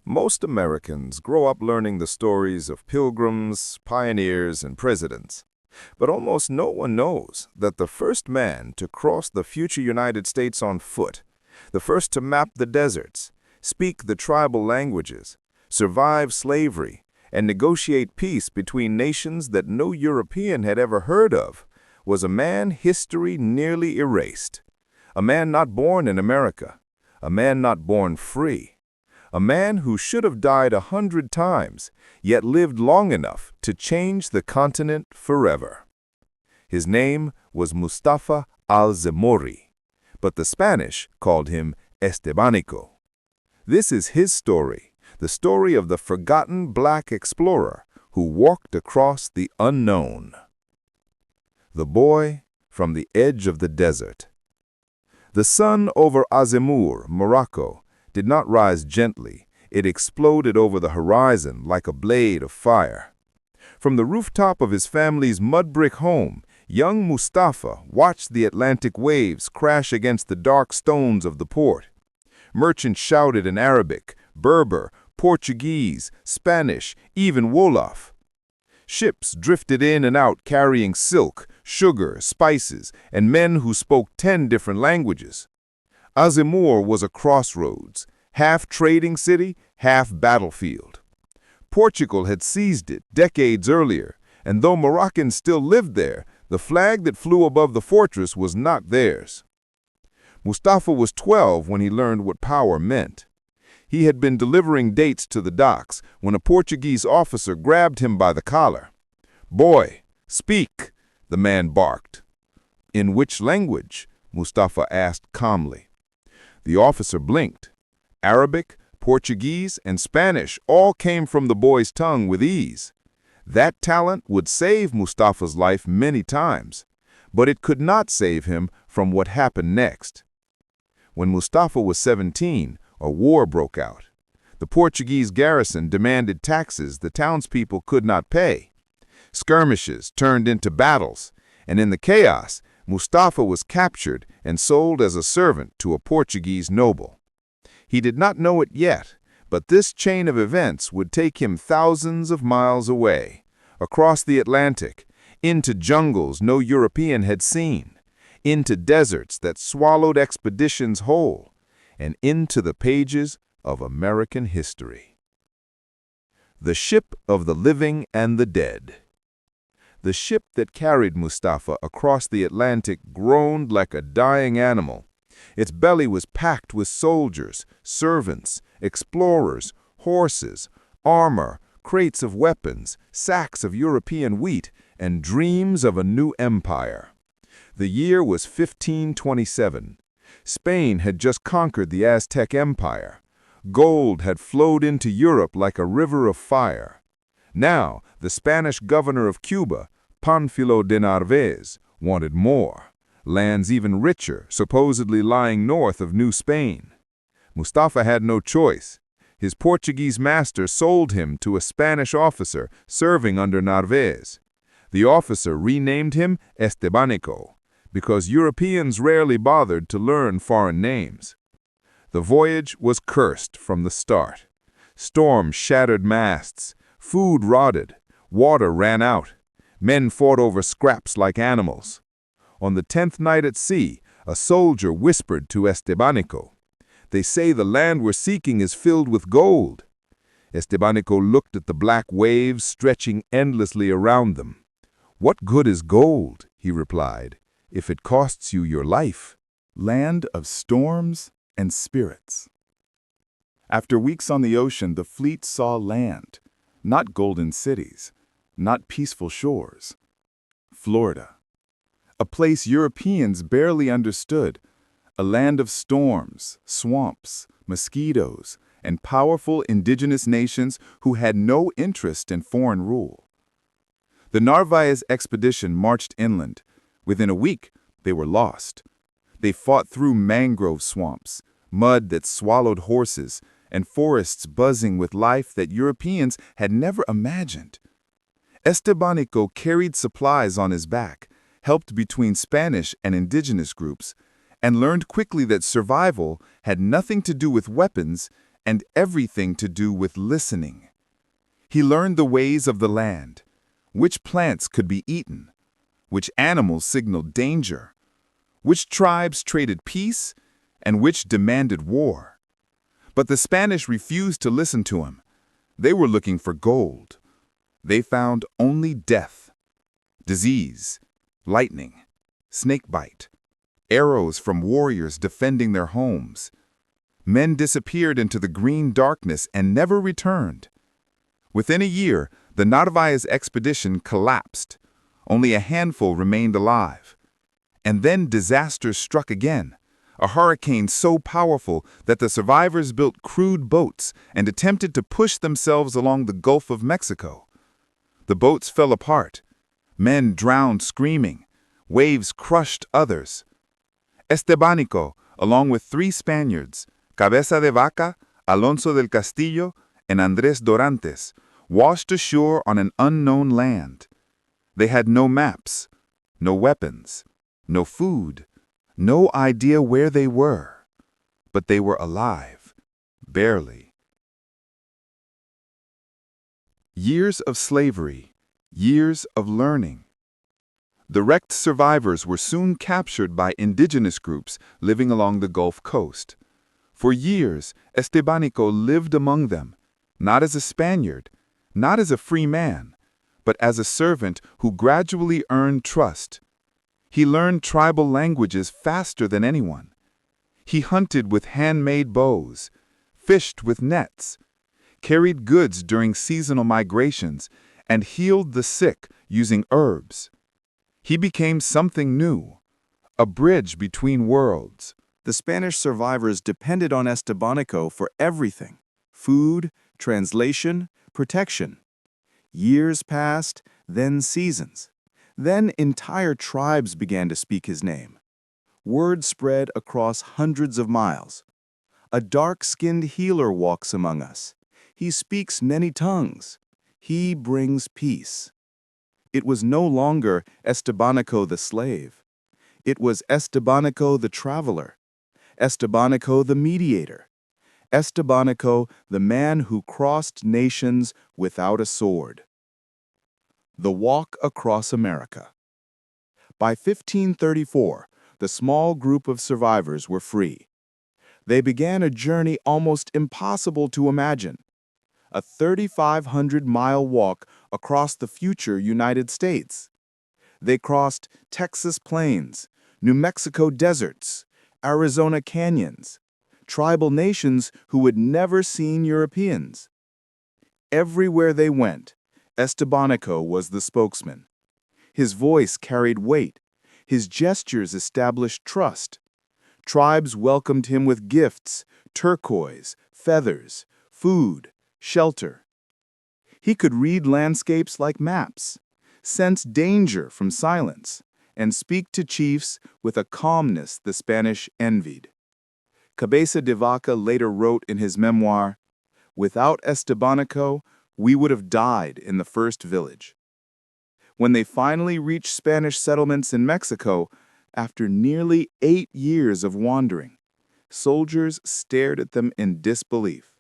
Most Americans grow up learning the stories of pilgrims, pioneers, and presidents. But almost no one knows that the first man to cross the future United States on foot, the first to map the deserts, speak the tribal languages, survive slavery, and negotiate peace between nations that no European had ever heard of, was a man history nearly erased. A man not born in America, a man not born free. A man who should have died 100 times, yet lived long enough to change the continent forever. His name was Mustafa al-Zemmouri, but the Spanish called him Estebanico. This is his story, the story of the forgotten black explorer who walked across the unknown. The boy from the edge of the desert. The sun over Azemmour, Morocco, did not rise gently. It exploded over the horizon like a blade of fire. From the rooftop of his family's mud-brick home, young Mustafa watched the Atlantic waves crash against the dark stones of the port. Merchants shouted in Arabic, Berber, Portuguese, Spanish, even Wolof. Ships drifted in and out carrying silk, sugar, spices, and men who spoke 10 different languages. Azemmour was a crossroads, half trading city, half battlefield. Portugal had seized it decades earlier, and though Moroccans still lived there, the flag that flew above the fortress was not theirs. Mustafa was 12 when he learned what power meant. He had been delivering dates to the docks when a Portuguese officer grabbed him by the collar. "Boy, speak," the man barked. "In which language?" Mustafa asked calmly. The officer blinked. Arabic, Portuguese, and Spanish all came from the boy's tongue with ease. That talent would save Mustafa's life many times, but it could not save him from what happened next. When Mustafa was 17, a war broke out. The Portuguese garrison demanded taxes the townspeople could not pay. Skirmishes turned into battles, and in the chaos, Mustafa was captured and sold as a servant to a Portuguese noble. He did not know it yet, but this chain of events would take him thousands of miles away, across the Atlantic, into jungles no European had seen, into deserts that swallowed expeditions whole, and into the pages of American history. The Ship of the Living and the Dead. The ship that carried Mustafa across the Atlantic groaned like a dying animal. Its belly was packed with soldiers, servants, explorers, horses, armor, crates of weapons, sacks of European wheat, and dreams of a new empire. The year was 1527. Spain had just conquered the Aztec Empire. Gold had flowed into Europe like a river of fire. Now, the Spanish governor of Cuba, Panfilo de Narvaez, wanted more, lands even richer, supposedly lying north of New Spain. Mustafa had no choice. His Portuguese master sold him to a Spanish officer serving under Narvaez. The officer renamed him Estebanico, because Europeans rarely bothered to learn foreign names. The voyage was cursed from the start. Storms shattered masts, food rotted, water ran out. Men fought over scraps like animals. On the 10th night at sea, a soldier whispered to Estebanico, "They say the land we're seeking is filled with gold." Estebanico looked at the black waves stretching endlessly around them. "What good is gold," he replied, "if it costs you your life?" Land of storms and spirits. After weeks on the ocean, the fleet saw land, not golden cities, not peaceful shores. Florida, a place Europeans barely understood, a land of storms, swamps, mosquitoes, and powerful indigenous nations who had no interest in foreign rule. The Narvaez expedition marched inland. Within a week, they were lost. They fought through mangrove swamps, mud that swallowed horses, and forests buzzing with life that Europeans had never imagined. Estebanico carried supplies on his back, helped between Spanish and indigenous groups, and learned quickly that survival had nothing to do with weapons and everything to do with listening. He learned the ways of the land, which plants could be eaten, which animals signaled danger, which tribes traded peace, and which demanded war. But the Spanish refused to listen to him. They were looking for gold. They found only death, disease, lightning, snakebite, arrows from warriors defending their homes. Men disappeared into the green darkness and never returned. Within a year, the Narvaez expedition collapsed. Only a handful remained alive. And then disaster struck again, a hurricane so powerful that the survivors built crude boats and attempted to push themselves along the Gulf of Mexico. The boats fell apart. Men drowned screaming. Waves crushed others. Estebanico, along with 3 Spaniards, Cabeza de Vaca, Alonso del Castillo, and Andrés Dorantes, washed ashore on an unknown land. They had no maps, no weapons, no food, no idea where they were. But they were alive, barely. Years of slavery, years of learning. The wrecked survivors were soon captured by indigenous groups living along the Gulf Coast. For years, Estebanico lived among them, not as a Spaniard, not as a free man, but as a servant who gradually earned trust. He learned tribal languages faster than anyone. He hunted with handmade bows, fished with nets, carried goods during seasonal migrations, and healed the sick using herbs. He became something new, a bridge between worlds. The Spanish survivors depended on Estebanico for everything: food, translation, protection. Years passed, then seasons. Then entire tribes began to speak his name. Word spread across hundreds of miles. A dark-skinned healer walks among us. He speaks many tongues. He brings peace. It was no longer Estebanico the slave. It was Estebanico the traveler, Estebanico the mediator, Estebanico the man who crossed nations without a sword. The Walk Across America. By 1534, the small group of survivors were free. They began a journey almost impossible to imagine, a 3,500-mile walk across the future United States. They crossed Texas plains, New Mexico deserts, Arizona canyons, tribal nations who had never seen Europeans. Everywhere they went, Estebanico was the spokesman. His voice carried weight. His gestures established trust. Tribes welcomed him with gifts, turquoise, feathers, food, shelter. He could read landscapes like maps, sense danger from silence, and speak to chiefs with a calmness the Spanish envied. Cabeza de Vaca later wrote in his memoir, "Without Estebanico, we would have died in the first village." When they finally reached Spanish settlements in Mexico, after nearly 8 years of wandering, soldiers stared at them in disbelief.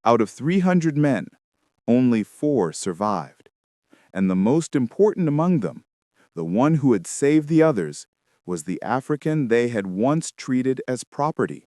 Out of 300 men, only 4 survived. And the most important among them, the one who had saved the others, was the African they had once treated as property.